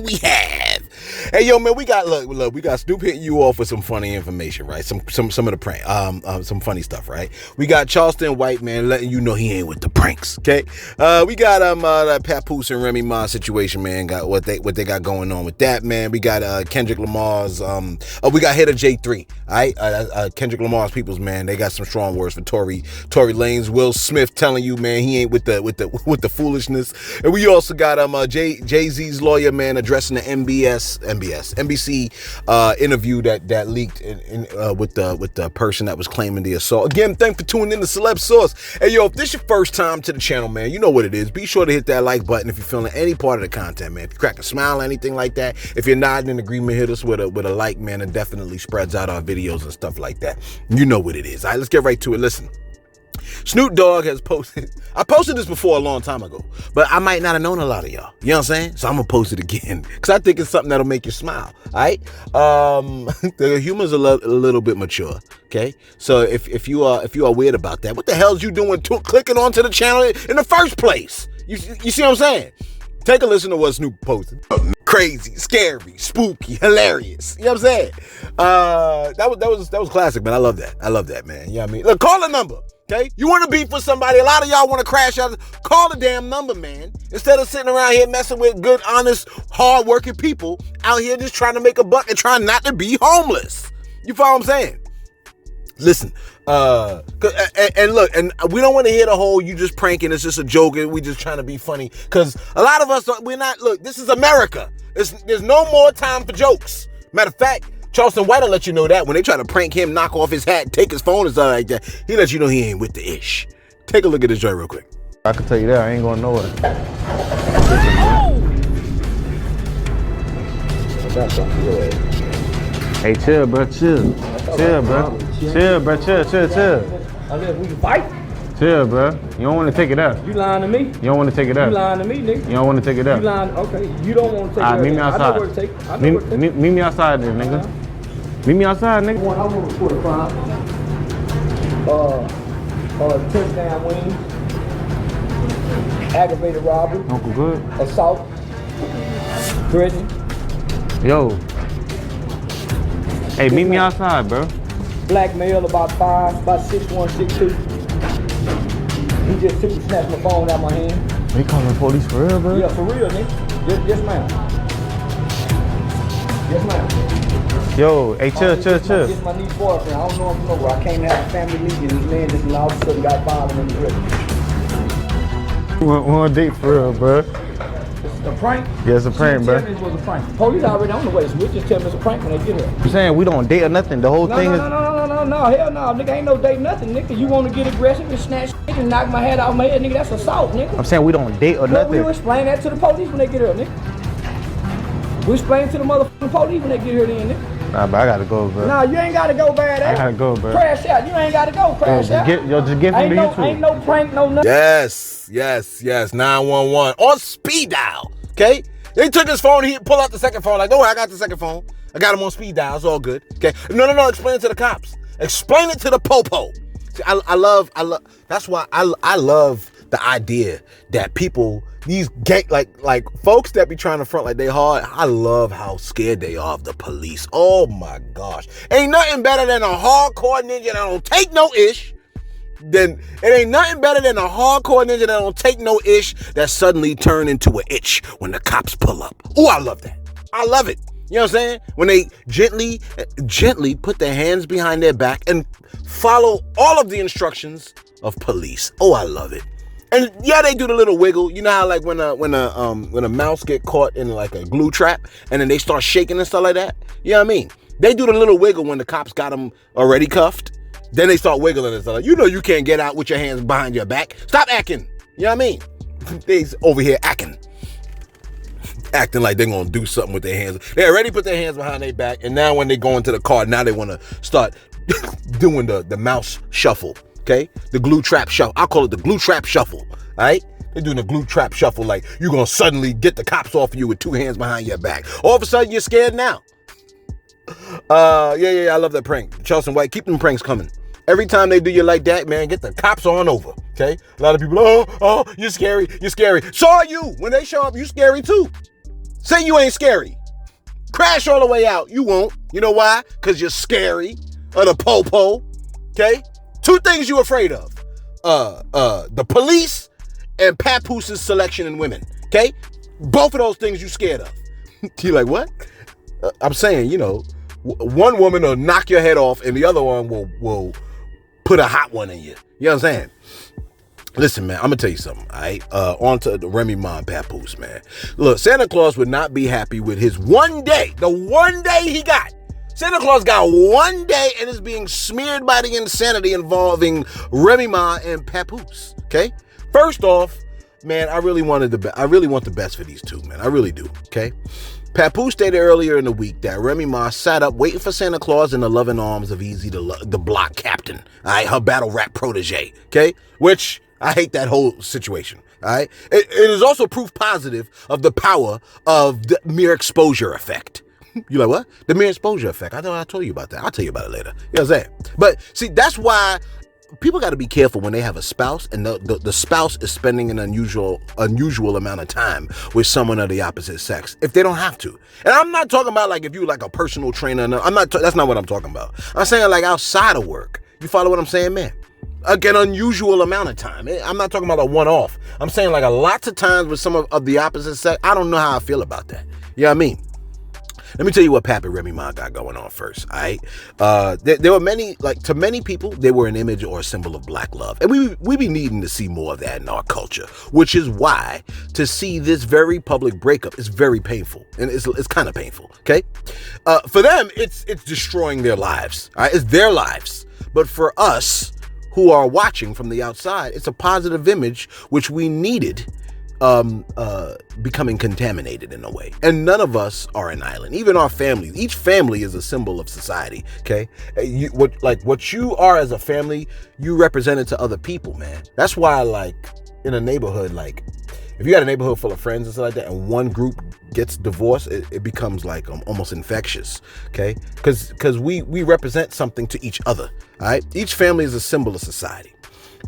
we have. Hey, yo, man, we got we got Snoop hitting you off with some funny information, right? Some of the prank, some funny stuff, right? We got Charleston White, man, letting you know he ain't with the pranks, okay? We got that Papoose and Remy Ma situation, man. Got what they got going on with that, man. We got Kendrick Lamar's we got Hitter J3, all right? Kendrick Lamar's peoples, man. They got some strong words for Tory Lanez. Will Smith telling you, man, he ain't with the foolishness. And we also got Jay-Z's lawyer, man, addressing the NBC interview that leaked with the person that was claiming the assault. Again, thanks for tuning in to Celebs Source. Hey, yo, if this your first time to the channel, man, you know what it is. Be sure to hit that like button if you're feeling any part of the content, man. If you crack a smile or anything like that, if you're nodding in agreement, hit us with a like, man. It definitely spreads out our videos and stuff like that. You know what it is. All right, let's get right to it. Listen. Snoop Dogg has posted, I posted this before a long time ago, but I might not have known a lot of y'all. You know what I'm saying? So I'm going to post it again because I think it's something that'll make you smile. All right? The humor's a little bit mature. Okay? So if you are weird about that, what the hell's you doing clicking onto the channel in the first place? You see what I'm saying? Take a listen to what Snoop posted. Crazy, scary, spooky, hilarious. You know what I'm saying? That was classic, man. I love that, man. You know what I mean? Look, call the number. Okay? You want to beef with somebody, a lot of y'all want to crash out. Call the damn number, man. Instead of sitting around here messing with good, honest, hard-working people out here just trying to make a buck and trying not to be homeless. You follow what I'm saying? Listen, and look, and we don't want to hear the whole you just pranking, it's just a joke, and we just trying to be funny. Because a lot of us, we're not, look, this is America. There's no more time for jokes. Matter of fact, Charleston White will let you know that when they try to prank him, knock off his hat, take his phone and stuff like that, he lets you know he ain't with the ish. Take a look at this joint real quick. I can tell you that, I ain't going nowhere. Hey, chill, bro, chill. Chill, bro. Chill, bro, chill. Unless we can fight. Chill, bro. You don't want to take it out. You lying to me? You don't want to take it out. You lying to me, nigga? You don't want to take it out. You lying, okay. You don't want to take it out. Meet me outside. I know where to take it. Meet me outside then, nigga. Meet me outside, nigga. I want to report a crime. Touchdown wing. Aggravated robbery. Uncle Good. Assault. Threatening. Yo. Hey, meet me outside, bro. Black male, about 6'1", 6'2". He just took and snatched my phone out of my hand. They calling the police for real, bro? Yeah, for real, nigga. Yes, ma'am. Yes, ma'am. Yo, hey, chill. This is my niece's boyfriend. I don't know him nowhere. I came to have a family meeting. This man just all of a sudden got violent in the grip. We on a date for real, bro. It's a prank? Yeah, it's a prank, bro. Tell me it was a prank. Police already on the way, so we'll just tell me it's a prank when they get here. I'm saying we don't date or nothing. The whole thing is... No, hell no, nigga, ain't no date nothing, nigga. You want to get aggressive and snatch shit and knock my head off my head, nigga, that's assault, nigga. I'm saying we don't date or nothing. We'll explain that to the police when they get here, nigga. We'll explain to the motherfucking police when they get here then, nigga. Nah, but I gotta go, bro. Nah, you ain't gotta go, bad ass. I gotta go, bro. Crash out, you ain't gotta go, crash out. Just give him the YouTube. Ain't no prank, no nothing. Yes, 911 on speed dial, okay? They took his phone, he pulled out the second phone, like, don't worry, I got the second phone. I got him on speed dial, it's all good, okay? No, explain it to the cops. Explain it to the popo. See, I love, that's why I love the idea that people, these gang, like folks that be trying to front like they hard, I love how scared they are of the police. Oh my gosh. Ain't nothing better than a hardcore ninja that don't take no ish. Then it ain't nothing better than a hardcore ninja that don't take no ish that suddenly turn into an itch when the cops pull up. Oh, I love that. I love it. You know what I'm saying? When they gently put their hands behind their back and follow all of the instructions of police. Oh, I love it. And yeah, they do the little wiggle. You know how like when a mouse get caught in like a glue trap and then they start shaking and stuff like that? You know what I mean? They do the little wiggle when the cops got them already cuffed. Then they start wiggling and stuff like, you know you can't get out with your hands behind your back. Stop acting. You know what I mean? They's over here acting like they're gonna do something with their hands. They already put their hands behind their back, and now when they go into the car, now they want to start doing the mouse shuffle. Okay, the glue trap shuffle. I'll call it the glue trap shuffle. All right, they're doing the glue trap shuffle like you're gonna suddenly get the cops off of you with two hands behind your back. All of a sudden you're scared now. Yeah, I love that prank. Charleston White, keep them pranks coming. Every time they do you like that, man, get the cops on over, okay? A lot of people, oh, you're scary. So are you. When they show up, you scary too. Say you ain't scary. Crash all the way out. You won't. You know why? Because you're scary. Or the po-po. Okay? 2 things you afraid of. The police and Papoose's selection in women. Okay? Both of those things you scared of. You're like, what? I'm saying, one woman will knock your head off and the other one will put a hot one in you. You know what I'm saying? Listen, man, I'm going to tell you something, all right? On to the Remy Ma and Papoose, man. Look, Santa Claus would not be happy with his one day, the one day he got. Santa Claus got one day and is being smeared by the insanity involving Remy Ma and Papoose, okay? First off, man, I really want the best for these two, man. I really do, okay? Papoose stated earlier in the week that Remy Ma sat up waiting for Santa Claus in the loving arms of Easy the Block Captain, all right? Her battle rap protege, okay? Which... I hate that whole situation, all right? It is also proof positive of the power of the mere exposure effect. You like, what? The mere exposure effect. I know I told you about that. I'll tell you about it later. You know what I'm saying? But see, that's why people got to be careful when they have a spouse and the spouse is spending an unusual amount of time with someone of the opposite sex if they don't have to. And I'm not talking about like if you like a personal trainer. No, that's not what I'm talking about. I'm saying like outside of work. You follow what I'm saying, man? Like an unusual amount of time. I'm not talking about a one-off. I'm saying like a lots of times with some of the opposite sex. I don't know how I feel about that. You know what I mean? Let me tell you what Pappy Remy Ma got going on first, all right? There were many, like to many people, they were an image or a symbol of black love. And we be needing to see more of that in our culture, which is why to see this very public breakup is very painful. And it's kind of painful, okay? For them, it's destroying their lives, all right? It's their lives. But for us, who are watching from the outside, it's a positive image which we needed becoming contaminated in a way. And none of us are an island. Even our families. Each family is a symbol of society, okay? What you are as a family, you represent it to other people, man. That's why, like, in a neighborhood, like, if you got a neighborhood full of friends and stuff like that, and one group gets divorced, it becomes like almost infectious, okay? Because we represent something to each other, all right? Each family is a symbol of society.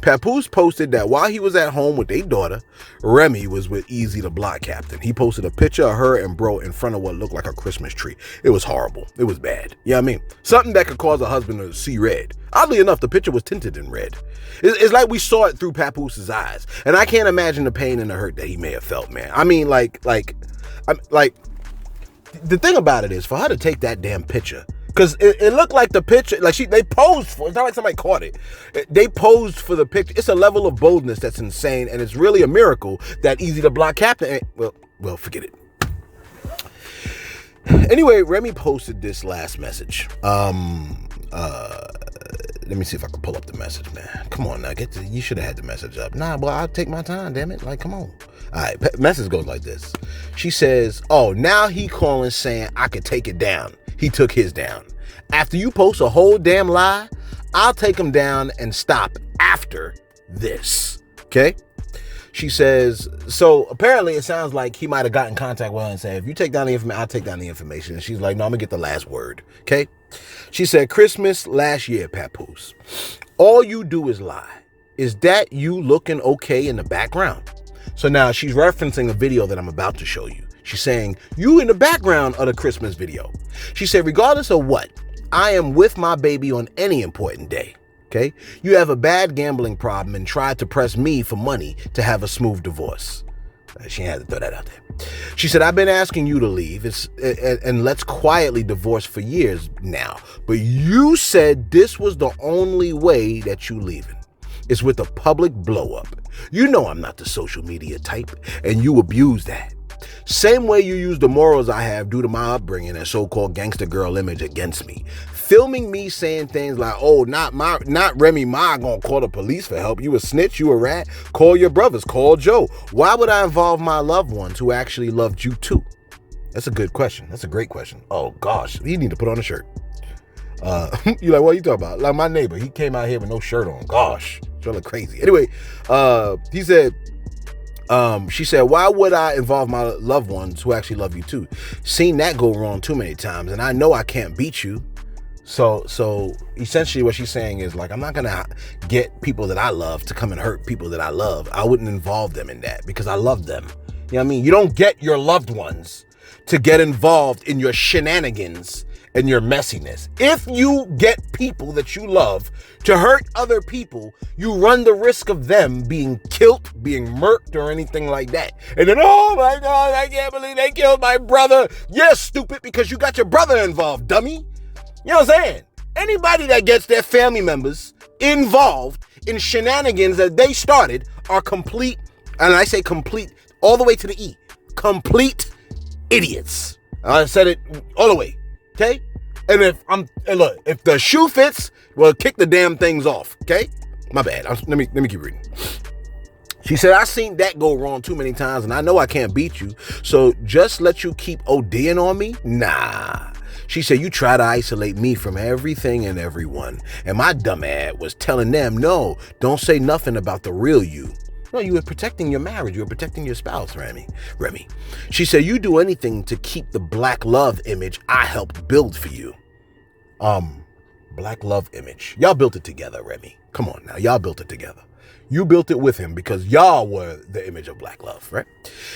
Papoose posted that while he was at home with their daughter, Remy was with Easy the Block Captain. He posted a picture of her and bro in front of what looked like a Christmas tree. It was horrible. It was bad. You know what I mean? Something that could cause a husband to see red. Oddly enough, the picture was tinted in red. It's like we saw it through Papoose's eyes. And I can't imagine the pain and the hurt that he may have felt, man. I mean, like, the thing about it is, for her to take that damn picture, because it looked like the picture, like they posed for it. It's not like somebody caught it. They posed for the picture. It's a level of boldness that's insane, and it's really a miracle that Easy the Block Captain, well, forget it. Anyway, Remy posted this last message. Let me see if I can pull up the message, man. Come on now, you should have had the message up. Nah, well, I'll take my time, damn it. Like, come on. All right, message goes like this. She says, oh, now he calling saying I could take it down. He took his down. After you post a whole damn lie, I'll take him down and stop after this. Okay? She says, so apparently it sounds like he might have gotten in contact with her and said, if you take down the information, I'll take down the information. And she's like, no, I'm going to get the last word. Okay? She said, Christmas last year, Papoose. All you do is lie. Is that you looking okay in the background? So now she's referencing a video that I'm about to show you. She's saying, you in the background of the Christmas video. She said, regardless of what, I am with my baby on any important day. Okay? You have a bad gambling problem and tried to press me for money to have a smooth divorce. She had to throw that out there. She said, I've been asking you to leave and let's quietly divorce for years now. But you said this was the only way that you leaving. It's with a public blow up. You know I'm not the social media type, and you abuse that. Same way you use the morals I have due to my upbringing and so-called gangster girl image against me. Filming me saying things like, oh, not Remy Ma gonna call the police for help. You a snitch, you a rat. Call your brothers, call Joe. Why would I involve my loved ones who actually loved you too? That's a good question. That's a great question. Oh gosh, you need to put on a shirt. You're like, what are you talking about? Like my neighbor, he came out here with no shirt on. Gosh, you look crazy. Anyway, he said, she said, why would I involve my loved ones who actually love you too? Seen that go wrong too many times, and I know I can't beat you. So essentially what she's saying is like, I'm not going to get people that I love to come and hurt people that I love. I wouldn't involve them in that because I love them. You know what I mean? You don't get your loved ones to get involved in your shenanigans and your messiness. If you get people that you love to hurt other people, you run the risk of them being killed, being murked, or anything like that. And then, oh my God, I can't believe they killed my brother. Yeah, stupid, because you got your brother involved, dummy. You know what I'm saying? Anybody that gets their family members involved in shenanigans that they started are complete, and I say complete all the way to the E, complete idiots. I said it all the way. Okay? And look, if the shoe fits, well, kick the damn things off. Okay? My bad. Let me keep reading. She said, I seen that go wrong too many times, and I know I can't beat you. So just let you keep ODing on me? Nah. She said, you try to isolate me from everything and everyone. And my dumb ass was telling them, no, don't say nothing about the real you. No, you were protecting your marriage. You were protecting your spouse, Remy. She said, you do anything to keep the black love image I helped build for you. Black love image. Y'all built it together, Remy. Come on now. Y'all built it together. You built it with him because y'all were the image of black love, right?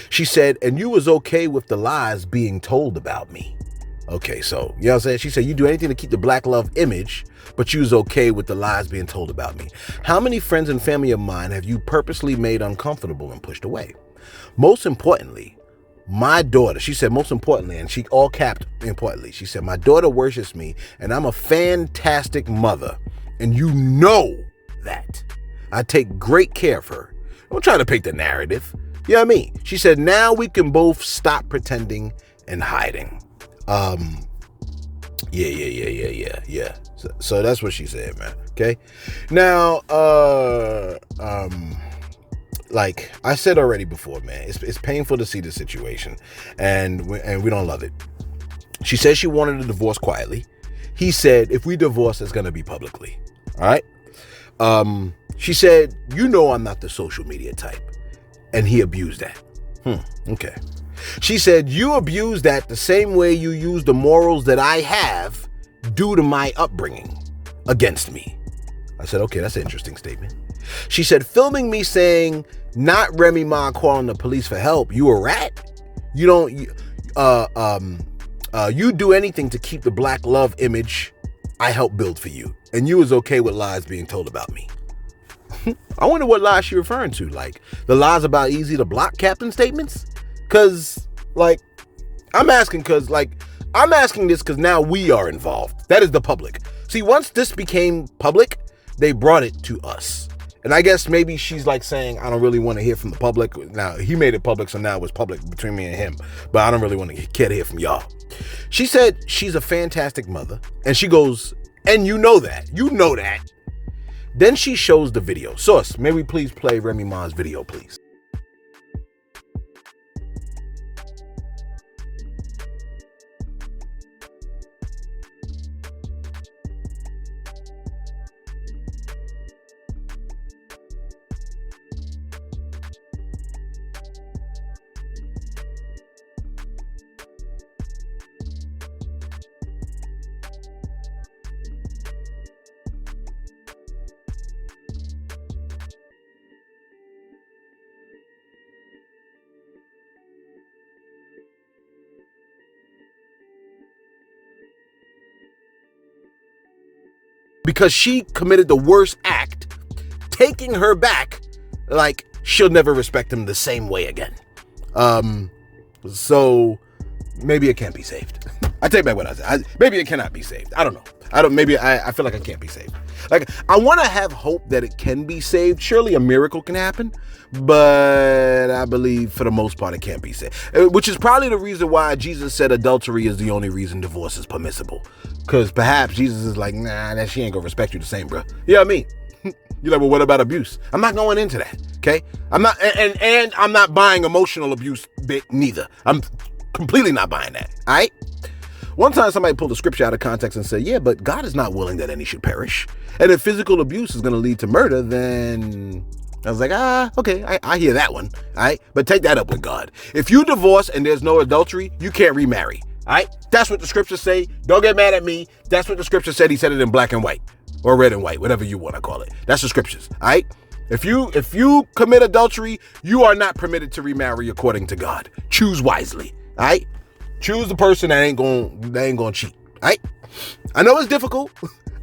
She said, and you was okay with the lies being told about me. Okay, so, you know what I'm saying? She said, you do anything to keep the black love image, but you was okay with the lies being told about me. How many friends and family of mine have you purposely made uncomfortable and pushed away? Most importantly, my daughter, she said, most importantly, and she all capped importantly, she said, my daughter worships me and I'm a fantastic mother. And you know that. I take great care of her. Don't try to pick the narrative. You know what I mean? She said, now we can both stop pretending and hiding. Yeah. So that's what she said, man. Okay. Now, like I said already before, man, it's painful to see the situation, and we don't love it. She said she wanted a divorce quietly. He said, if we divorce, it's gonna be publicly. All right. She said, you know, I'm not the social media type, and he abused that. Okay. She said, you abuse that the same way you use the morals that I have due to my upbringing against me. I said, okay, that's an interesting statement. She said, filming me saying, not Remy Ma calling the police for help. You a rat? You don't, you do anything to keep the black love image I helped build for you. And you was okay with lies being told about me. I wonder what lies she referring to. Like the lies about easy to block captain statements? Cause like, I'm asking this because now we are involved. That is the public. See, once this became public, they brought it to us. And I guess maybe she's like saying, I don't really want to hear from the public. Now, he made it public, so now it's public between me and him. But I don't really want to care to hear from y'all. She said she's a fantastic mother. And she goes, and you know that. You know that. Then she shows the video. Source, may we please play Remy Ma's video, please? Because she committed the worst act, taking her back, like she'll never respect him the same way again. So maybe it can't be saved. I take back what I said. Maybe it cannot be saved. I don't know. Maybe I feel like it can't be saved. Like I want to have hope that it can be saved. Surely a miracle can happen, but I believe for the most part it can't be saved. Which is probably the reason why Jesus said adultery is the only reason divorce is permissible. Because perhaps Jesus is like, nah, that she ain't gonna respect you the same, bro. You know what I mean? You're like, well, what about abuse? I'm not going into that, okay? I'm not, and I'm not buying emotional abuse bit neither. I'm completely not buying that, all right? One time somebody pulled a scripture out of context and said, yeah, but God is not willing that any should perish. And if physical abuse is gonna lead to murder, then I was like, okay, I hear that one, all right? But take that up with God. If you divorce and there's no adultery, you can't remarry. All right, that's what the scriptures say. Don't get mad at me. That's what the scripture said. He said it in black and white or red and white, whatever you want to call it. That's the scriptures. All right. If you commit adultery, you are not permitted to remarry according to God. Choose wisely. All right. Choose the person that ain't gonna cheat. All right? I know it's difficult.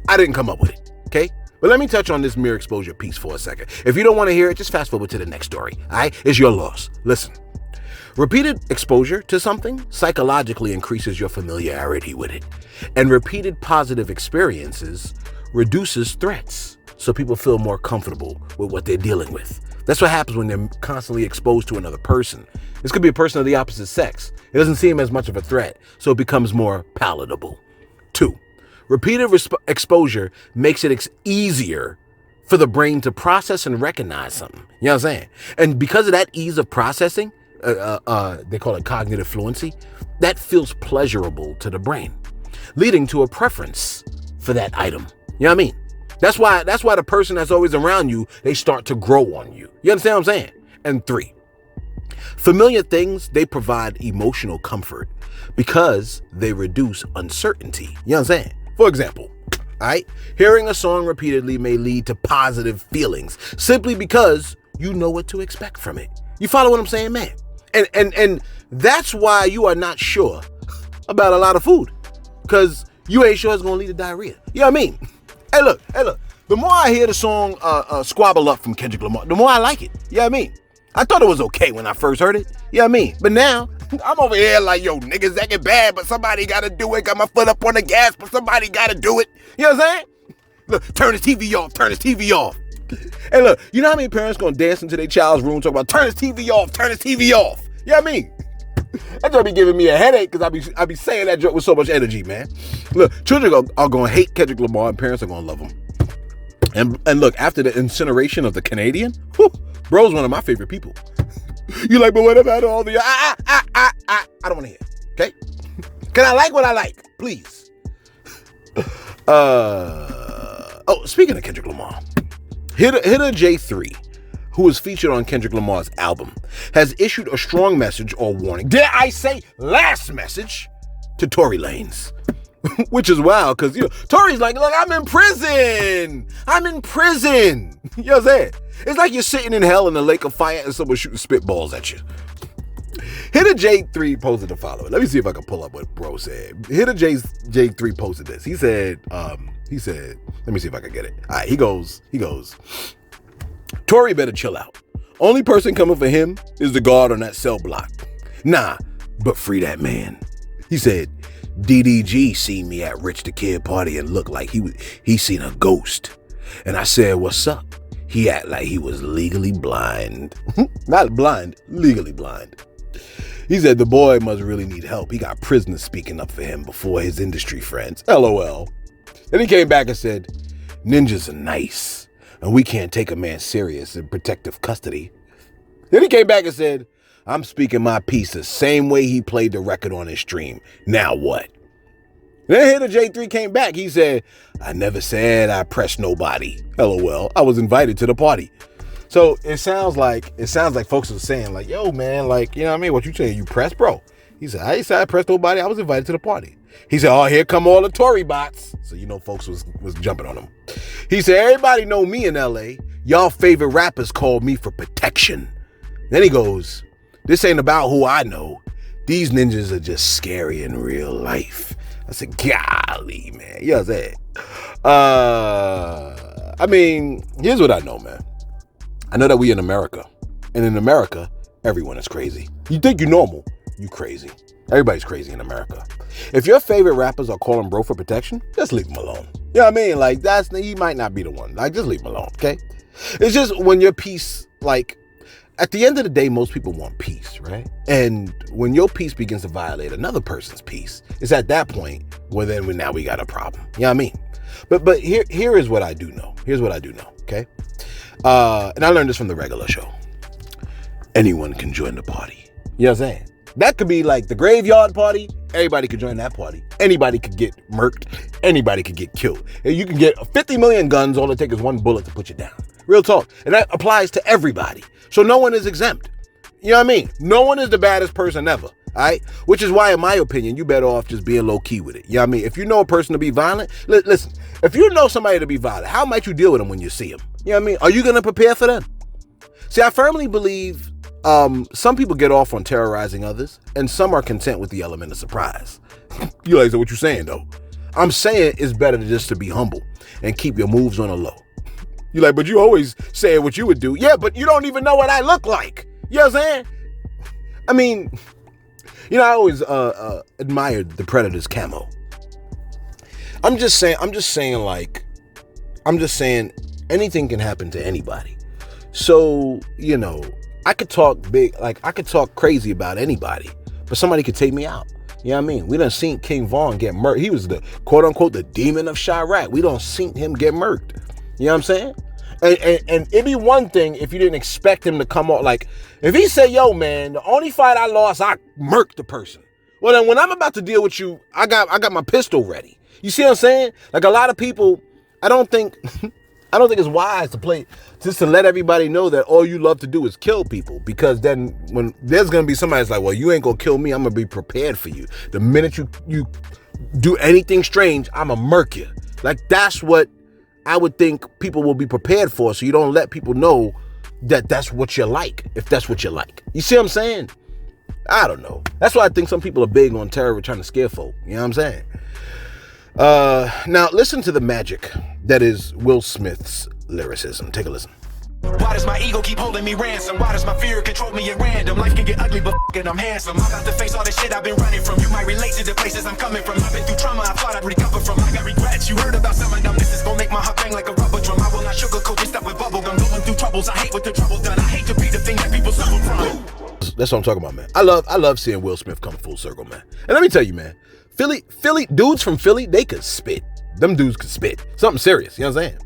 I didn't come up with it. Okay? But let me touch on this mere exposure piece for a second. If you don't want to hear it, just fast forward to the next story. All right? It's your loss. Listen. Repeated exposure to something psychologically increases your familiarity with it. And repeated positive experiences reduces threats. So people feel more comfortable with what they're dealing with. That's what happens when they're constantly exposed to another person. This could be a person of the opposite sex. It doesn't seem as much of a threat, so it becomes more palatable. 2, repeated exposure makes it easier for the brain to process and recognize something. You know what I'm saying? And because of that ease of processing, they call it cognitive fluency, that feels pleasurable to the brain, leading to a preference for that item. You know what I mean? That's why the person that's always around you, they start to grow on you. You understand what I'm saying? And 3, familiar things, they provide emotional comfort because they reduce uncertainty. You know what I'm saying? For example, all right, hearing a song repeatedly may lead to positive feelings simply because you know what to expect from it. You follow what I'm saying, man? And that's why you are not sure about a lot of food, because you ain't sure it's gonna lead to diarrhea. You know what I mean? Hey, look. The more I hear the song Squabble Up from Kendrick Lamar, the more I like it. You know what I mean? I thought it was okay when I first heard it. You know what I mean? But now, I'm over here like, yo, niggas that get bad, but somebody gotta do it. Got my foot up on the gas, but somebody gotta do it. You know what I'm saying? Look, turn his TV off. Hey, look, you know how many parents gonna dance into their child's room talking about turn his TV off? You know what I mean? That joke be giving me a headache because I be saying that joke with so much energy, man. Look, children are going to hate Kendrick Lamar and parents are going to love him. And look, after the incineration of the Canadian, bro's one of my favorite people. You like, but what about all the... I don't want to hear it, okay? Can I like what I like? Please. Speaking of Kendrick Lamar, Hitter J3, who was featured on Kendrick Lamar's album, has issued a strong message or warning, dare I say last message, to Tory Lanez. Which is wild, because, you know, Tory's like, look, I'm in prison. You know what I'm saying? It's like you're sitting in hell in a lake of fire and someone shooting spitballs at you. Hitter J3 posted the following. Let me see if I can pull up what bro said. Hitter J3 posted this. He said, let me see if I can get it. All right, he goes, Tory better chill out. Only person coming for him is the guard on that cell block. Nah, but free that man. He said, DDG seen me at Rich the Kid party and looked like he seen a ghost. And I said, what's up? He act like he was legally blind. Not blind, legally blind. He said the boy must really need help. He got prisoners speaking up for him before his industry friends. LOL. Then he came back and said, ninjas are nice, and we can't take a man serious in protective custody. Then he came back and said, I'm speaking my piece the same way he played the record on his stream. Now what? Then Hitter J3 came back. He said, I never said I pressed nobody. LOL. I was invited to the party. So it sounds like folks are saying like, yo, man, like, you know what I mean? What you saying? You pressed, bro? He said, I ain't said I pressed nobody. I was invited to the party. He said, oh, here come all the Tory bots. So, you know, folks was jumping on him. He said, everybody know me in LA. Y'all favorite rappers called me for protection. Then he goes, this ain't about who I know. These ninjas are just scary in real life. I said, golly, man. You know what I'm saying? I mean, here's what I know, man. I know that we in America. And in America, everyone is crazy. You think you're normal, you crazy. Everybody's crazy in America. If your favorite rappers are calling bro for protection, just leave him alone. You know what I mean? Like, he might not be the one. Like, just leave him alone, okay? It's just when your peace, like, at the end of the day, most people want peace, right? And when your peace begins to violate another person's peace, it's at that point where then now we got a problem. You know what I mean? But here is what I do know. Here's what I do know, okay? And I learned this from the regular show. Anyone can join the party. You know what I'm saying? That could be like the graveyard party. Everybody could join that party. Anybody could get murked. Anybody could get killed. And you can get 50 million guns. All it takes is one bullet to put you down. Real talk. And that applies to everybody. So no one is exempt. You know what I mean? No one is the baddest person ever. All right? Which is why, in my opinion, you better off just being low key with it. You know what I mean? If you know a person to be violent, listen, if you know somebody to be violent, how might you deal with them when you see them? You know what I mean? Are you going to prepare for them? See, I firmly believe Some people get off on terrorizing others, and some are content with the element of surprise. You like, so what you saying though? I'm saying it's better just to be humble and keep your moves on the low. You like, but you always say what you would do. Yeah, but you don't even know what I look like. You know what I'm saying? I mean, you know, I always admired the Predator's camo. I'm just saying anything can happen to anybody. So, you know, I could talk big, like I could talk crazy about anybody, but somebody could take me out. You know what I mean? We done seen King Von get murked. He was the quote unquote the demon of Chirac. We done seen him get murked. You know what I'm saying? And it'd be one thing if you didn't expect him to come off. Like, if he said, yo, man, the only fight I lost, I murked the person. Well, then when I'm about to deal with you, I got my pistol ready. You see what I'm saying? Like, a lot of people, I don't think it's wise to play, just to let everybody know that all you love to do is kill people. Because then when there's going to be somebody that's like, well, you ain't going to kill me, I'm going to be prepared for you. The minute you do anything strange, I'm going to murk you. Like, that's what I would think people will be prepared for, so you don't let people know that that's what you're like, if that's what you like. You see what I'm saying? I don't know. That's why I think some people are big on terror, trying to scare folk. You know what I'm saying? Now, listen to the magic that is Will Smith's lyricism. Take a listen. Why does my ego keep holding me ransom? Why does my fear control me at random? Life can get ugly, but f***ing I'm handsome. I'm about to face all the shit I've been running from. You might relate to the places I'm coming from. I've been through trauma I thought I'd recover from. I got regrets. You heard about some of them. This is gonna make my heart bang like a rubber drum. I will not sugarcoat this stuff with bubble gum. Going through troubles. I hate what the trouble done. I hate to be the thing that people suffer from. That's what I'm talking about, man. I love seeing Will Smith come full circle, man. And let me tell you, man, Philly dudes from Philly, they could spit. Them dudes could spit. Something serious. You know what I'm saying?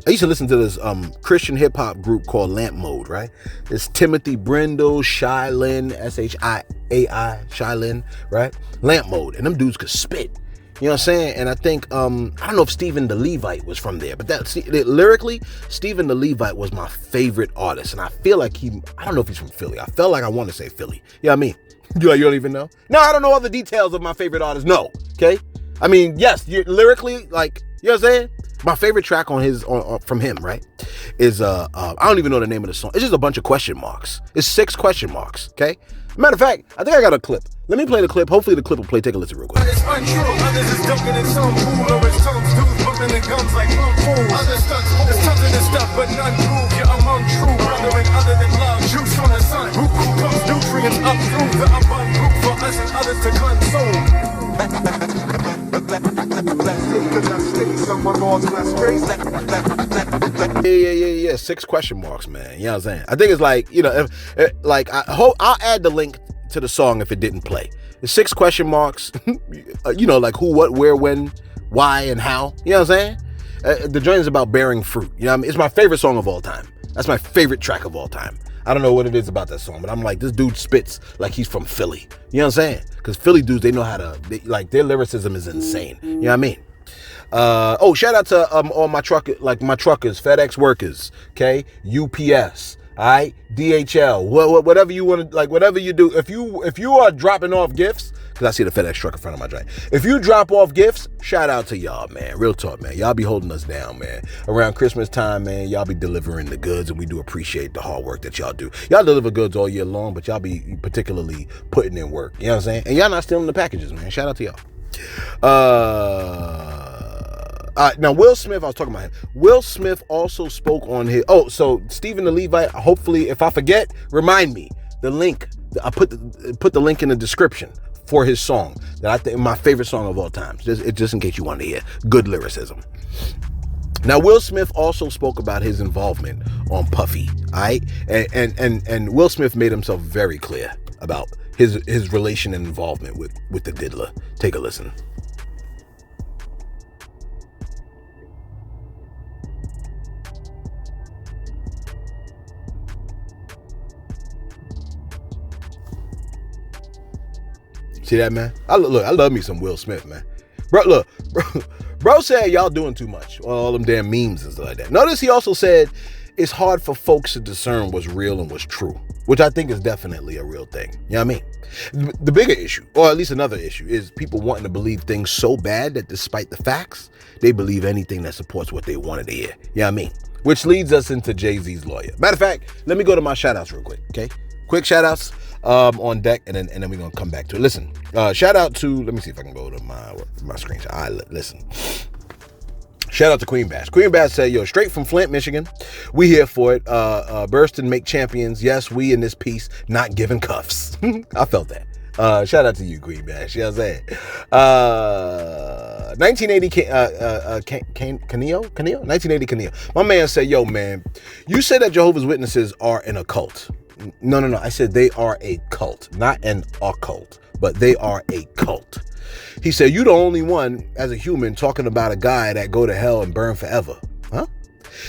I used to listen to this Christian hip hop group called Lamp Mode, right? It's Timothy Brindle, Shylin, S-H-I-A-I, Shylin, right? Lamp Mode. And them dudes could spit. You know what I'm saying? And I think, I don't know if Stephen the Levite was from there, but lyrically, Stephen the Levite was my favorite artist. And I feel like I don't know if he's from Philly. I felt like I want to say Philly. You know what I mean? You don't even know? No, I don't know all the details of my favorite artist. No. Okay? I mean, yes, lyrically, like, you know what I'm saying? My favorite track on his from him, right, is I don't even know the name of the song. It's just a bunch of question marks. It's 6 question marks. Okay. Matter of fact, I think I got a clip. Let me play the clip. Hopefully the clip will play. Take a listen real quick. It's untrue. Others is dunking in some pool or it's tongues, dudes bumping the gums like fools. Others stunts, there's tons of this stuff, but none prove you're among true brethren other than love. Juice from the sun, who comes nutrients up through the above group for us and others to consume. Yeah. 6 question marks, man. You know what I'm saying? I think it's like, you know, I'll add the link to the song if it didn't play. It's 6 question marks, you know, like who, what, where, when, why, and how. You know what I'm saying? The joint is about bearing fruit. You know what I mean? It's my favorite song of all time. That's my favorite track of all time. I don't know what it is about that song, but I'm like, this dude spits like he's from Philly. You know what I'm saying? Because Philly dudes, they know how to, their lyricism is insane. You know what I mean? Shout out to all my truckers, FedEx workers, okay? UPS, all right? DHL, whatever you want to, like, whatever you do. If you are dropping off gifts, because I see the FedEx truck in front of my joint. If you drop off gifts, shout out to y'all, man. Real talk, man. Y'all be holding us down, man. Around Christmas time, man, y'all be delivering the goods, and we do appreciate the hard work that y'all do. Y'all deliver goods all year long, but y'all be particularly putting in work. You know what I'm saying? And y'all not stealing the packages, man. Shout out to y'all. Now, Will Smith, I was talking about him. Will Smith also spoke on his... so Stephen the Levite, hopefully, if I forget, remind me. The link, I put the link in the description for his song that I think my favorite song of all time. Just in case you want to hear good lyricism. Now, Will Smith also spoke about his involvement on Puffy, all right? And Will Smith made himself very clear about his relation and involvement with the diddler. Take a listen. See that, man? I love me some Will Smith, man. Bro said y'all doing too much. All them damn memes and stuff like that. Notice he also said it's hard for folks to discern what's real and what's true, which I think is definitely a real thing. You know what I mean? The bigger issue, or at least another issue, is people wanting to believe things so bad that despite the facts, they believe anything that supports what they wanted to hear. You know what I mean? which leads us into Jay-Z's lawyer. Matter of fact, let me go to my shout outs real quick, okay? Quick shout outs on deck, and then we're going to come back to it. Listen, shout out to, let me see if I can go to my screen. All right, listen. Shout out to Queen Bash. Queen Bash said, yo, straight from Flint, Michigan. We here for it. Burston make champions. Yes, we in this piece, not giving cuffs. I felt that. Shout out to you, Queen Bash. You know what I'm saying? 1980 Caneo? 1980 Caneo. My man said, yo, man, you said that Jehovah's Witnesses are an occult. No. I said they are a cult, not an occult, but they are a cult. He said, you the only one as a human talking about a guy that go to hell and burn forever. Huh?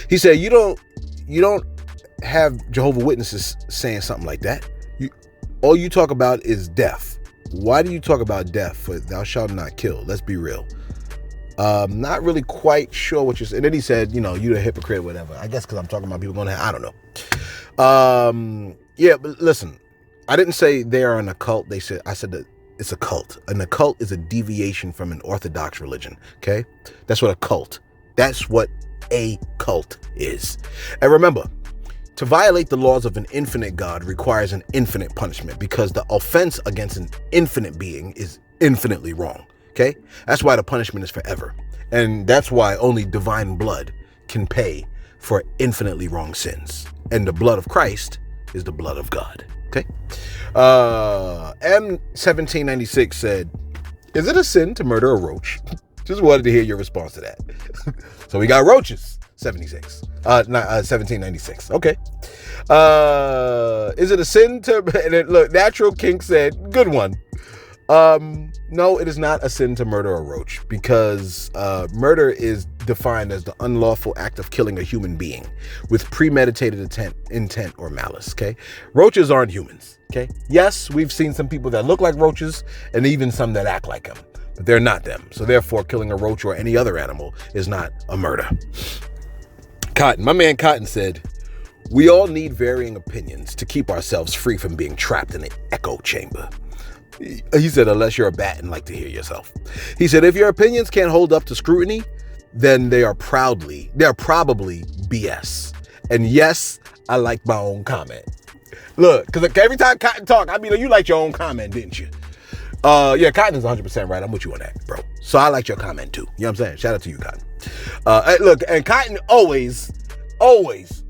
He said, you don't have Jehovah's Witnesses saying something like that. All you talk about is death. Why do you talk about death? For thou shalt not kill. Let's be real. Not really quite sure what you're saying. And then he said, you the hypocrite or whatever. I guess because I'm talking about people going to hell. I don't know. Yeah, but listen, I didn't say they are an occult. I said that it's a cult. An occult is a deviation from an orthodox religion. Okay? That's what a cult is. And remember, to violate the laws of an infinite God requires an infinite punishment because the offense against an infinite being is infinitely wrong. Okay? That's why the punishment is forever. And that's why only divine blood can pay for infinitely wrong sins. And the blood of Christ is the blood of God. Okay? M1796 said, is it a sin to murder a roach? Just wanted to hear your response to that. So we got roaches. 1796. Okay. Is it a sin to, and then, look, Natural Kink said, good one. No, it is not a sin to murder a roach because murder is defined as the unlawful act of killing a human being with premeditated intent or malice. Okay. Roaches aren't humans. Okay. Yes, we've seen some people that look like roaches and even some that act like them, but they're not them. So therefore, killing a roach or any other animal is not a murder. Cotton, my man Cotton said, we all need varying opinions to keep ourselves free from being trapped in an echo chamber. He said, unless you're a bat and like to hear yourself. He said, if your opinions can't hold up to scrutiny, then they're probably BS. And yes, I like my own comment. Look, because every time Cotton talk, I mean, you liked your own comment, didn't you? Yeah, Cotton is 100% right. I'm with you on that, bro. So I liked your comment too. You know what I'm saying? Shout out to you, Cotton. Look, and Cotton always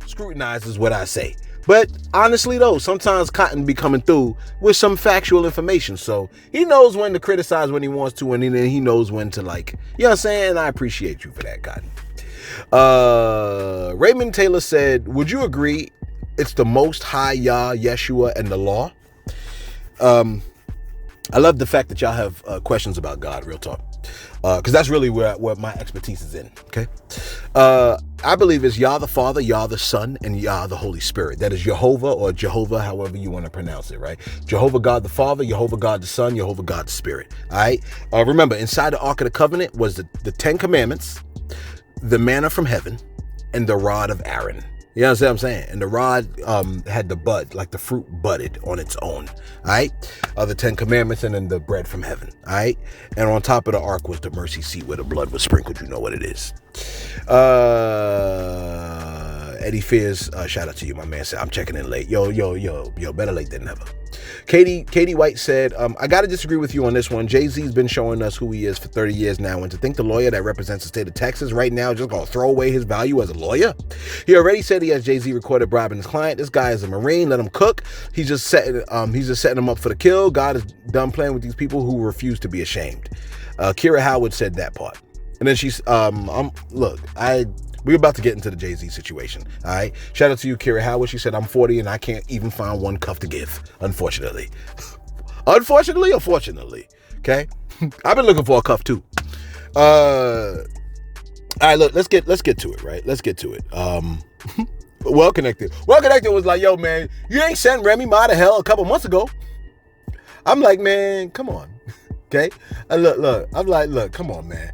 scrutinizes what I say. But honestly, though, sometimes Cotton be coming through with some factual information. So he knows when to criticize when he wants to, and then he knows when to, like, you know what I'm saying? And I appreciate you for that, Cotton. Raymond Taylor said, would you agree it's the Most High Yah, Yeshua, and the law? I love the fact that y'all have questions about God, real talk. Because that's really where my expertise is in, okay? I believe it's Yah the Father, Yah the Son, and Yah the Holy Spirit. That is Jehovah or Jehovah, however you want to pronounce it, right? Jehovah God the Father, Jehovah God the Son, Jehovah God the Spirit, all right? Remember, inside the Ark of the Covenant was the 10 Commandments, the manna from heaven, and the rod of Aaron. You know what I'm saying? And the rod had the bud, like the fruit budded on its own. All right? The 10 Commandments and then the bread from heaven. All right? And on top of the ark was the mercy seat where the blood was sprinkled. You know what it is. Eddie Fears, shout out to you. My man said, I'm checking in late. Yo, better late than never. Katie White said, I got to disagree with you on this one. Jay-Z's been showing us who he is for 30 years now. And to think the lawyer that represents the state of Texas right now just going to throw away his value as a lawyer? He already said he has Jay-Z recorded bribing his client. This guy is a Marine. Let him cook. He's just setting him up for the kill. God is done playing with these people who refuse to be ashamed. Kira Howard said that part. And then she's, we're about to get into the Jay-Z situation, all right? Shout out to you, Kira Howard. She said, I'm 40 and I can't even find one cuff to give, unfortunately. Unfortunately or fortunately, okay? I've been looking for a cuff too. All right, look, let's get to it, right? Let's get to it. Well Connected was like, yo, man, you ain't sent Remy Ma to hell a couple months ago. I'm like, man, come on, okay? Look, I'm like, look, come on, man.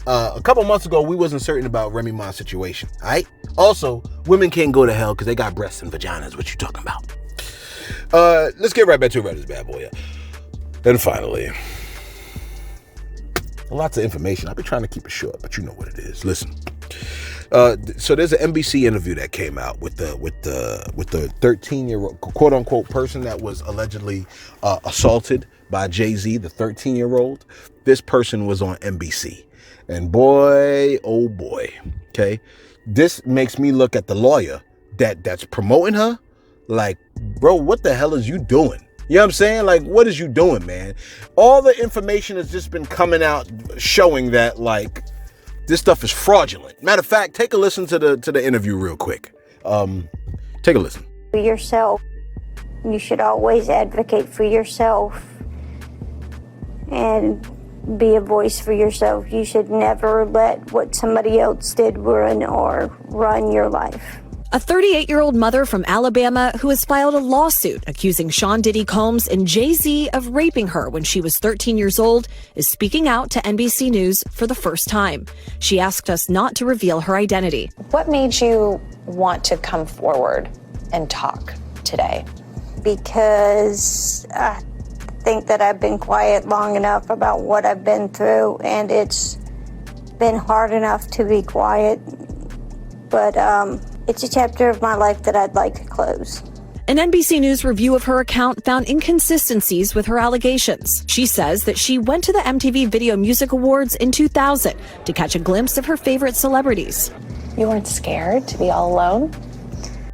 A couple months ago, we wasn't certain about Remy Ma's situation, all right? Also, women can't go to hell because they got breasts and vaginas. What you talking about? Let's get right back to this bad boy. And finally, lots of information. I've been trying to keep it short, but you know what it is. Listen. So there's an NBC interview that came out with the 13-year-old quote unquote person that was allegedly assaulted by Jay-Z, the 13-year-old. This person was on NBC, and boy, oh boy, okay, this makes me look at the lawyer that's promoting her like, bro, what the hell is you doing? You know what I'm saying? Like, what is you doing, man? All the information has just been coming out showing that, like, this stuff is fraudulent. Matter of fact, take a listen to the interview real quick. Take a listen. For yourself, you should always advocate for yourself and be a voice for yourself. You should never let what somebody else did run your life. A 38-year-old mother from Alabama who has filed a lawsuit accusing Sean Diddy Combs and Jay-Z of raping her when she was 13 years old is speaking out to NBC News for the first time. She asked us not to reveal her identity. What made you want to come forward and talk today? Because I think that I've been quiet long enough about what I've been through, and it's been hard enough to be quiet, but it's a chapter of my life that I'd like to close. An NBC News review of her account found inconsistencies with her allegations. She says that she went to the MTV Video Music Awards in 2000 to catch a glimpse of her favorite celebrities. You weren't scared to be all alone?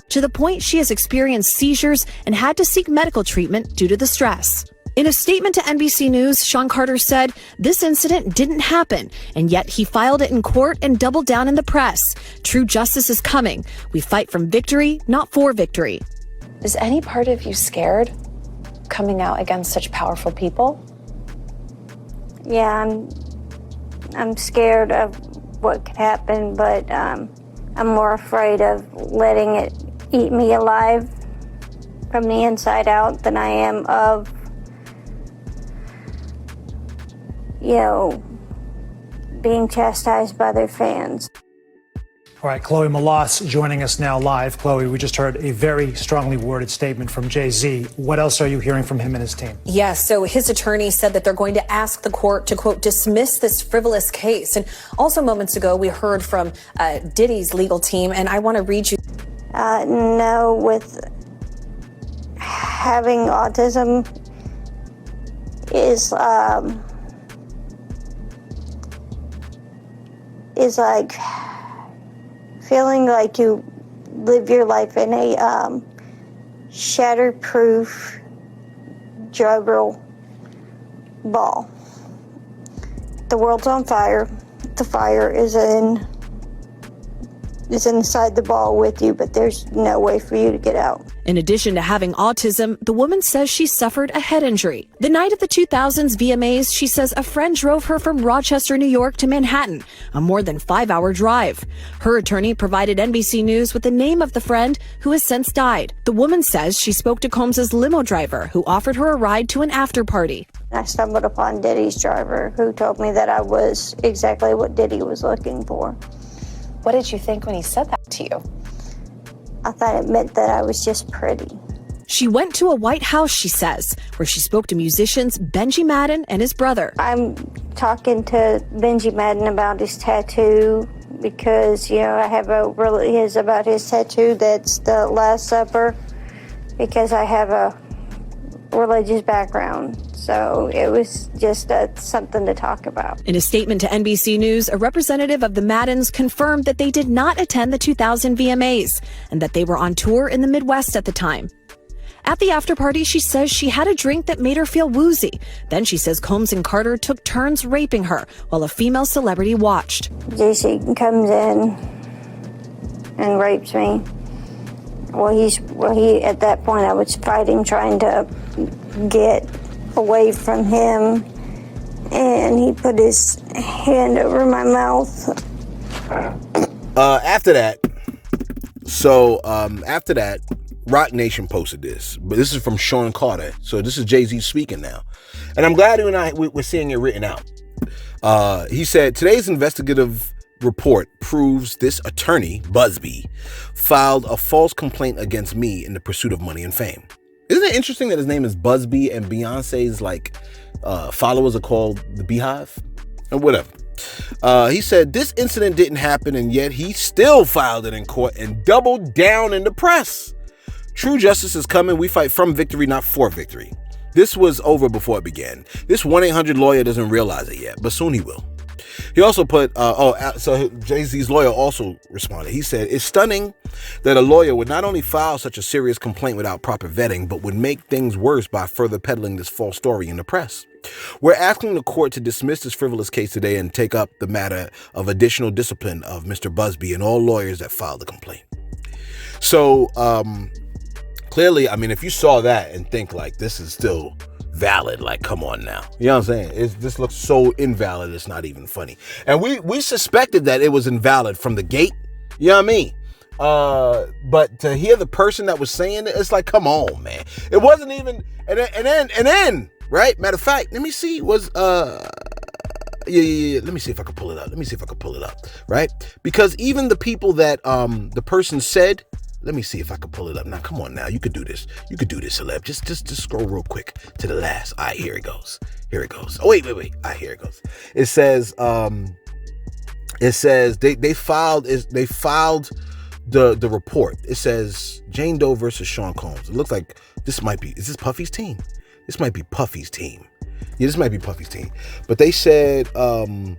To the point she has experienced seizures and had to seek medical treatment due to the stress. In a statement to NBC News, Sean Carter said this incident didn't happen, and yet he filed it in court and doubled down in the press. True justice is coming. We fight from victory, not for victory. Is any part of you scared coming out against such powerful people? Yeah, I'm scared of what could happen, but I'm more afraid of letting it eat me alive from the inside out than I am of being chastised by their fans. All right, Chloe Malas joining us now live. Chloe, we just heard a very strongly worded statement from Jay-Z. What else are you hearing from him and his team? Yes, so his attorney said that they're going to ask the court to, quote, dismiss this frivolous case. And also moments ago, we heard from Diddy's legal team, and I want to read you. No, with having autism is like feeling like you live your life in a shatterproof juggle ball. The world's on fire. The fire is inside the ball with you, but there's no way for you to get out. In addition to having autism, the woman says she suffered a head injury. The night of the 2000s VMAs, she says a friend drove her from Rochester, New York to Manhattan, a more than 5-hour drive. Her attorney provided NBC News with the name of the friend who has since died. The woman says she spoke to Combs' limo driver who offered her a ride to an after party. I stumbled upon Diddy's driver who told me that I was exactly what Diddy was looking for. What did you think when he said that to you? I thought it meant that I was just pretty. She went to a White House, she says, where she spoke to musicians Benji Madden and his brother. I'm talking to Benji Madden about his tattoo because, I have about his tattoo that's the Last Supper because I have a religious background. So it was just something to talk about. In a statement to NBC News, a representative of the Maddens confirmed that they did not attend the 2000 VMAs and that they were on tour in the Midwest at the time. At the after party, she says she had a drink that made her feel woozy. Then she says Combs and Carter took turns raping her while a female celebrity watched. JC comes in and rapes me. He at that point I was fighting, trying to get away from him, and he put his hand over my mouth. After that, Rock Nation posted this, but this is from Sean Carter. So this is Jay-Z speaking now, and I'm glad we're seeing it written out. He said, today's investigative report proves this attorney, Busby, filed a false complaint against me in the pursuit of money and fame. Isn't it interesting that his name is Busby and Beyonce's followers are called the Beehive? Or whatever. He said this incident didn't happen, and yet he still filed it in court and doubled down in the press. True justice is coming. We fight from victory, not for victory. This was over before it began. This 1-800 lawyer doesn't realize it yet, but soon he will. He also put, so Jay-Z's lawyer also responded. He said, it's stunning that a lawyer would not only file such a serious complaint without proper vetting, but would make things worse by further peddling this false story in the press. We're asking the court to dismiss this frivolous case today and take up the matter of additional discipline of Mr. Busby and all lawyers that filed the complaint. So, clearly, I mean, if you saw that and think like this is still valid, like come on now, you know what I'm saying? This looks so invalid, it's not even funny. And we suspected that it was invalid from the gate, you know what I mean? But to hear the person that was saying it, it's like, come on, man. It wasn't even, and then, right? Matter of fact, let me see, let me see if I can pull it up. Right? Because even the people that the person said, let me see if I can pull it up. Now, come on now. You could do this. You could do this, Celeb. Just scroll real quick to the last. All right, here it goes. Oh, wait. All right, here it goes. It says they filed the report. It says Jane Doe versus Sean Combs. It looks like is this Puffy's team? This might be Puffy's team. Yeah, this might be Puffy's team. But they said, no.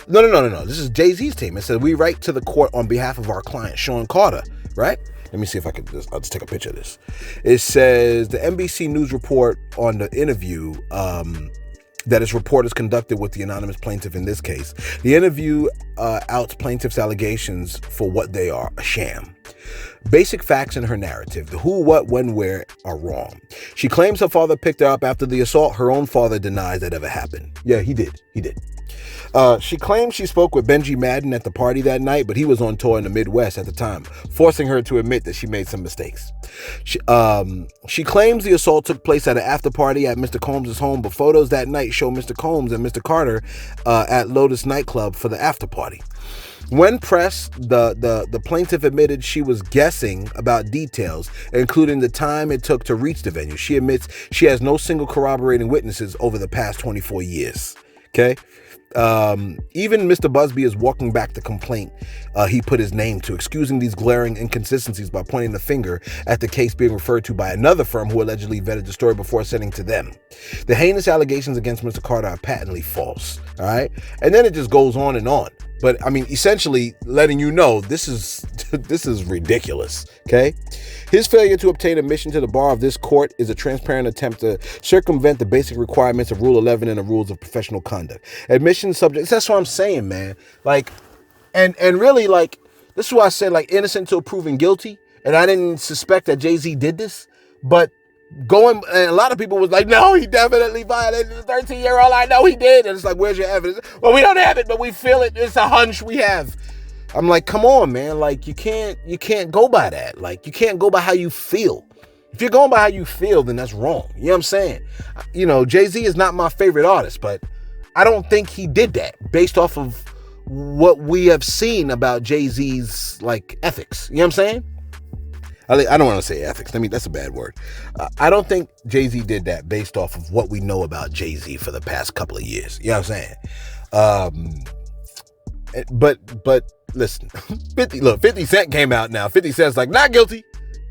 This is Jay-Z's team. It said, we write to the court on behalf of our client, Sean Carter. Right? Let me see if I can I'll just take a picture of this. It says the NBC News report on the interview that its reporters conducted with the anonymous plaintiff in this case. The interview outs plaintiff's allegations for what they are, a sham. Basic facts in her narrative, the who, what, when, where are wrong. She claims her father picked her up after the assault. Her own father denies that ever happened. Yeah, he did. She claims she spoke with Benji Madden at the party that night, but he was on tour in the Midwest at the time, forcing her to admit that she made some mistakes. She claims the assault took place at an after party at Mr. Combs' home, but photos that night show Mr. Combs and Mr. Carter at Lotus nightclub for the after party. When pressed, the plaintiff admitted she was guessing about details, including the time it took to reach the venue. She admits she has no single corroborating witnesses over the past 24 years. Okay? Even Mr. Busby is walking back the complaint he put his name to, excusing these glaring inconsistencies by pointing the finger at the case being referred to by another firm who allegedly vetted the story before sending to them. The heinous allegations against Mr. Carter are patently false. All right? And then it just goes on and on. But I mean, essentially letting you know this is ridiculous. Okay. His failure to obtain admission to the bar of this court is a transparent attempt to circumvent the basic requirements of Rule 11 and the rules of professional conduct. Admission subjects. That's what I'm saying, man. Like, and really, like, this is why I said, like, innocent until proven guilty. And I didn't suspect that Jay-Z did this, but and a lot of people was like, no, he definitely violated the 13-year-old. I know he did. And it's like, where's your evidence? Well, we don't have it, but we feel it. It's a hunch we have. I'm like, come on, man. Like, you can't go by that. Like, you can't go by how you feel. If you're going by how you feel, then that's wrong. You know what I'm saying? You know, Jay-Z is not my favorite artist, but I don't think he did that based off of what we have seen about Jay-Z's, like, ethics. You know what I'm saying? I don't want to say ethics. I mean, that's a bad word. I don't think Jay-Z did that based off of what we know about Jay-Z for the past couple of years. You know what I'm saying? But listen, 50 Cent came out now. 50 Cent's like, not guilty.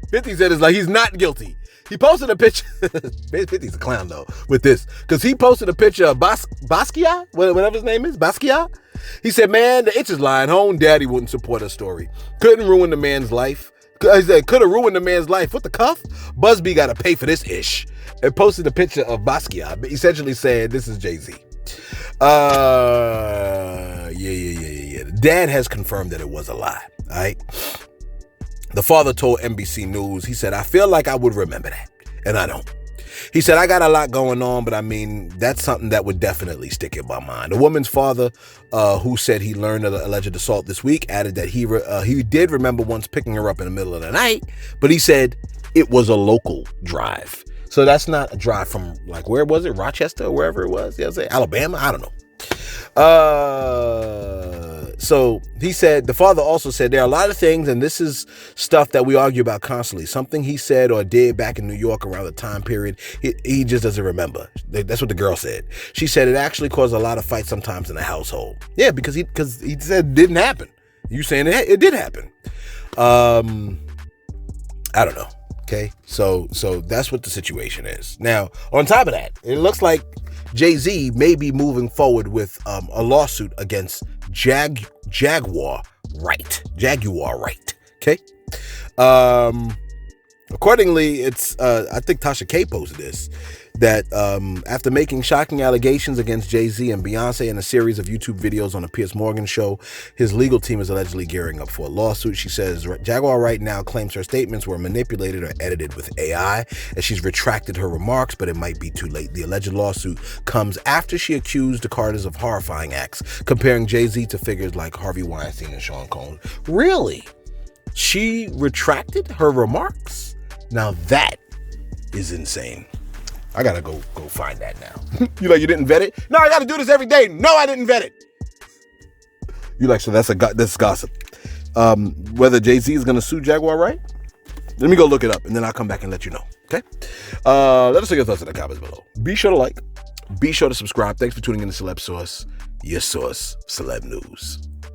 50 Cent is like, he's not guilty. He posted a picture. 50's a clown, though, with this. Because he posted a picture of Basquiat, whatever his name is, Basquiat. He said, man, the itch is lying home. Daddy wouldn't support a story. Couldn't ruin the man's life. He said, could have ruined the man's life. What the cuff? Busby got to pay for this ish. And posted a picture of Basquiat, but essentially saying, this is Jay-Z. Yeah. Dad has confirmed that it was a lie. All right. The father told NBC News, he said, I feel like I would remember that. And I don't. He said, I got a lot going on, but I mean, that's something that would definitely stick in my mind. The woman's father, who said he learned of the alleged assault this week, added that he did remember once picking her up in the middle of the night, but he said it was a local drive. So that's not a drive from, like, where was it? Rochester or wherever it was? You know what I'm saying? Alabama? I don't know. So he said, the father also said, there are a lot of things, and this is stuff that we argue about constantly. Something he said or did back in New York around the time period, he just doesn't remember. That's what the girl said. She said it actually caused a lot of fights sometimes in the household. Yeah, because he said it didn't happen. You saying it did happen. I don't know. Okay, so that's what the situation is. Now, on top of that, it looks like Jay-Z may be moving forward with a lawsuit against Jaguar Wright. Okay. Accordingly, it's I think Tasha K posted this, that after making shocking allegations against Jay-Z and Beyonce in a series of YouTube videos on the Piers Morgan show, his legal team is allegedly gearing up for a lawsuit. She says Jaguar Wright now claims her statements were manipulated or edited with AI, and she's retracted her remarks, but it might be too late. The alleged lawsuit comes after she accused the Carters of horrifying acts, comparing Jay-Z to figures like Harvey Weinstein and Sean Combs. Really? She retracted her remarks? Now that is insane. I gotta go find that now. You like, you didn't vet it? No, I gotta do this every day. No, I didn't vet it. You like, so that's gossip. Whether Jay-Z is gonna sue Jaguar Wright? Let me go look it up, and then I'll come back and let you know. Okay? Let us know your thoughts in the comments below. Be sure to like. Be sure to subscribe. Thanks for tuning in to Celeb Source, your source, celeb news.